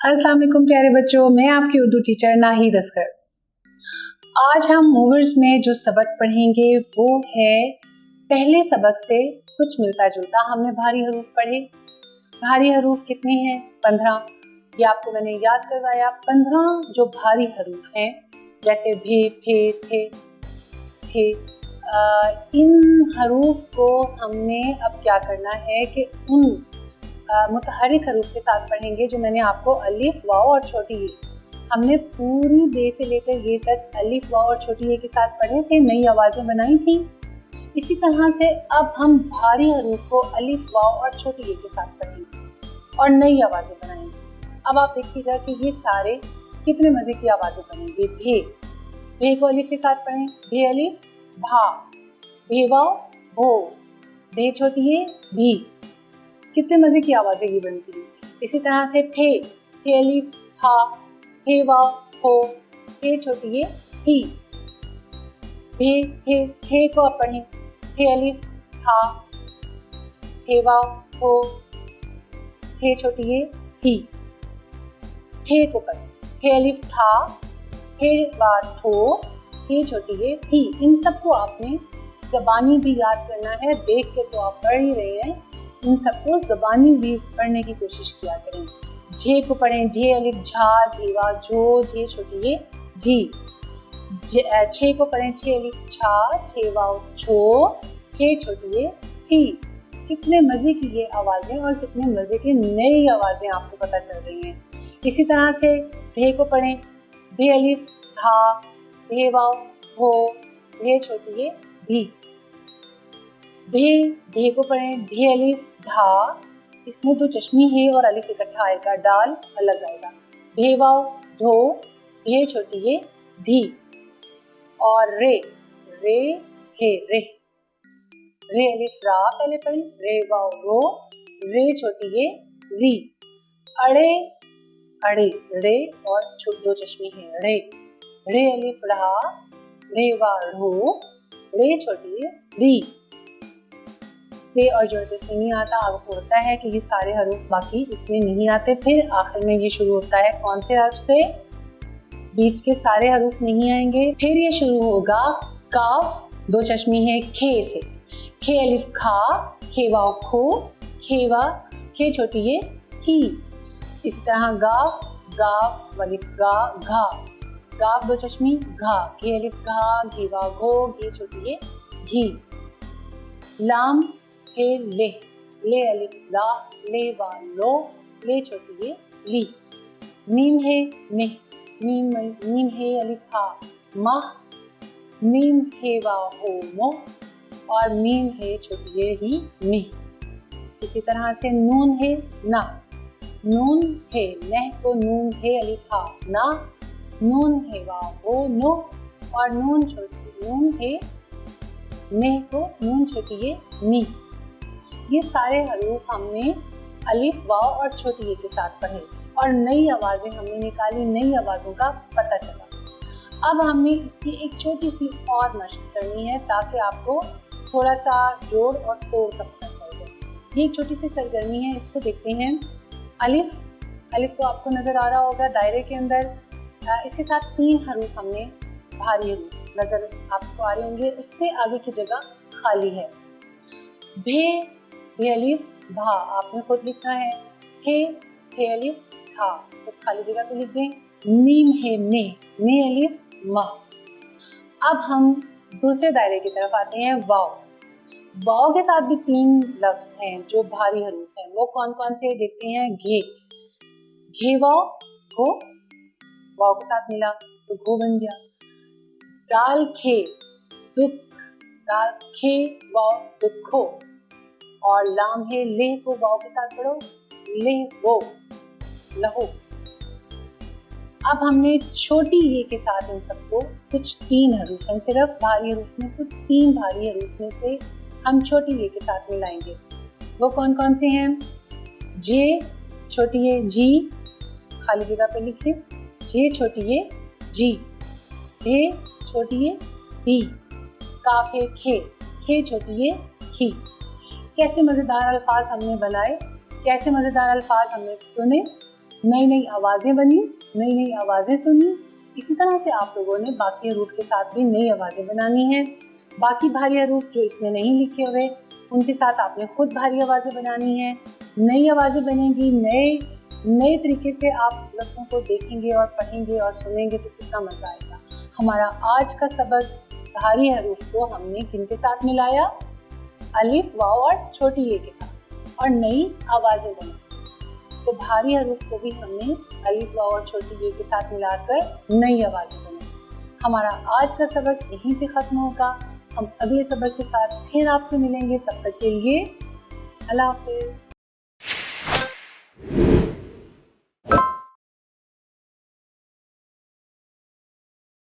अस्सलाम वालेकुम प्यारे बच्चों, मैं आपकी उर्दू टीचर नाहिद असगर। आज हम मूवर्स में जो सबक पढ़ेंगे वो है पहले सबक से कुछ मिलता जुलता। हमने भारी हरूफ पढ़े। भारी हरूफ कितने हैं? 15। ये आपको मैंने याद करवाया। 15 जो भारी हरूफ हैं, जैसे भे, फे, थे, थे। इन हरूफ को हमने अब क्या करना है कि उन मुतहरिक हरूफ के साथ पढ़ेंगे जो मैंने आपको अलिफ, वाव और छोटी ये, हमने पूरी बे से लेकर ये तक अलिफ, वाव और छोटी ये के साथ पढ़े थे, नई आवाज़ें बनाई थी। इसी तरह से अब हम भारी हरूफ को अलिफ, वाव और छोटी ये के साथ पढ़ेंगे और नई आवाज़ें बनाएंगे। अब आप देखिएगा कि ये सारे कितने मज़े की आवाज़ें बनेंगी। भे, भे को अलिफ के साथ पढ़ें। भे अलिफ, भा। भे वाव, भो। भे छोटी ये, भी। कितने मजे की आवाजें ये बनती है। इसी तरह से फे, फे अलिफ, फा। फे वाव, फो। फे छोटी ये, ही। भे, फे, थे को आप पढ़ें। थे अलिफ, था। थे वाव, थो। थे छोटी ये, थी। थे को पढ़ें। थे अलिफ, था। थे वाव, थो। थे छोटी ये, थी। इन सबको आपने ज़बानी भी याद करना है। देख के तो आप पढ़ ही रहे हैं, इन सबको ज़बानी भी पढ़ने की कोशिश किया करें। झे को पढ़ें। झे अलिफ, झा। झेवा, झो। झे छोटी ये, जी। छे को पढ़ें। छे अलिफ, छा। छेवा, छो। छे छोटी ये, छी। कितने मज़े की ये आवाज़ें और कितने मज़े की नई आवाज़ें आपको पता चल रही हैं। इसी तरह से धे को पढ़ें। धे अलिफ, था। धे वाव, धो। धे छोटी ये, भी। धे, धे को पढ़ें। धे अलिफ, धा। इसमें दो चश्मी है और अलिफ इकट्ठा आएगा, डाल अलग आएगा। धे वाव, धो। धे छोटी ये, धी। और रे, रे, हे, रे। रे अलिफ, रा पहले पढ़ें। रे वाव, रो। रे छोटी ये, री। अड़े, अड़े, रे और दो चश्मी है, रे। रे अलिफ, रा। रे वाव, रो। रे छोटी ये, री। से और जो इसमें नहीं आता, आपको होता है कि ये सारे हरूफ बाकी इसमें नहीं आते। फिर आखिर में ये शुरू होता है कौन से हर्फ से? बीच के सारे हरूफ नहीं आएंगे। फिर ये शुरू होगा काफ, दो चश्मी है, खे से। खे अलिफ, खा। खे वाव, खो। खेवा, खे छोटी ये, खी। इसी तरह गाफ, गाफ अलिफ, गा, घा। गाफ दो चश्मी, घा। घे अलिफ, घा। घे वाव, घो। घे छोटी ये, घी। लाम हे, ले। ले अलिफ, ला। ले वा, लो। ले छोटी ये, ली। मीम है, में। मीम है अलिफ, हा। माह। मीम है वा, हो, मो। और मीम है छोटी ये, ही, मी। इसी तरह से नून है, ना। नून है, नह को नून है अलिफ, हा, ना। नून है वा, हो, नो। और नून छोटी, नून है, नेह को नून छोटी ये, नी। ये सारे हरूफ हमने अलिफ, वाव और छोटी ये के साथ पढ़े और नई आवाज़ें हमने निकाली, नई आवाज़ों का पता चला। अब हमने इसकी एक छोटी सी और मशक करनी है ताकि आपको थोड़ा सा जोड़ और तोड़ का पता चल जाए। ये एक छोटी सी सरगर्मी है, इसको देखते हैं। अलिफ, अलिफ तो आपको नज़र आ रहा होगा दायरे के अंदर। इसके साथ 3 हरूफ हमने भारी हरूफ नज़र आपको आ रहे होंगे, उससे आगे की जगह खाली है। भे, भे अलिफ, भा आपने खुद लिखना है। थे, थे अलिफ, था, उस खाली जगह पे लिख दें। मीम है, में अलिफ, मा। अब हम दूसरे दायरे की तरफ आते हैं। वाव, वाव के साथ भी 3 लफ्ज हैं जो भारी हरूफ हैं। वो कौन कौन से देखते हैं। घे, घे वाव, घो। वाव के साथ मिला तो घो बन गया। दाल खे, दुख। दाल खे वाव, दुखो। और लाम है, ले को वाव के साथ पढ़ो। ले वो, लहो। अब हमने छोटी ये के साथ इन सबको कुछ 3 हरूफ हैं, सिर्फ भारी हरूफ में से 3 भारी हरूफ में से हम छोटी ये के साथ मिलाएंगे। वो कौन कौन से हैं? जे छोटी ये, जी खाली जगह पे लिखिए। जे छोटी ये, जी। धे छोटी ये, ही। काफे, खे। खे छोटी ये, खी। कैसे मज़ेदार अल्फाज हमने बनाए, कैसे मज़ेदार अल्फाज हमने सुने। नई नई आवाज़ें बनी, नई नई आवाज़ें सुनी। इसी तरह से आप लोगों ने बाकी हरूफ के साथ भी नई आवाज़ें बनानी हैं। बाकी भारी हरूफ जो इसमें नहीं लिखे हुए, उनके साथ आपने खुद भारी आवाज़ें बनानी हैं। नई आवाज़ें बनेंगी, नए तरीके से आप लफ्ज़ों को देखेंगे और पढ़ेंगे और सुनेंगे तो कितना मज़ा आएगा। हमारा आज का सबक भारी हरूफ को हमने किनके साथ मिलाया? अलिफ, वाव और छोटी ए के साथ, और नई आवाज़ें बनी। तो भारी हरूफ को भी हमने अलिफ, वाव और छोटी ए के साथ मिलाकर नई आवाज़ें बनाई। हमारा आज का सबक यहीं पे ख़त्म होगा। हम अगले सबक के साथ फिर आपसे मिलेंगे। तब तक के लिए अल्लाह हाफ़िज़।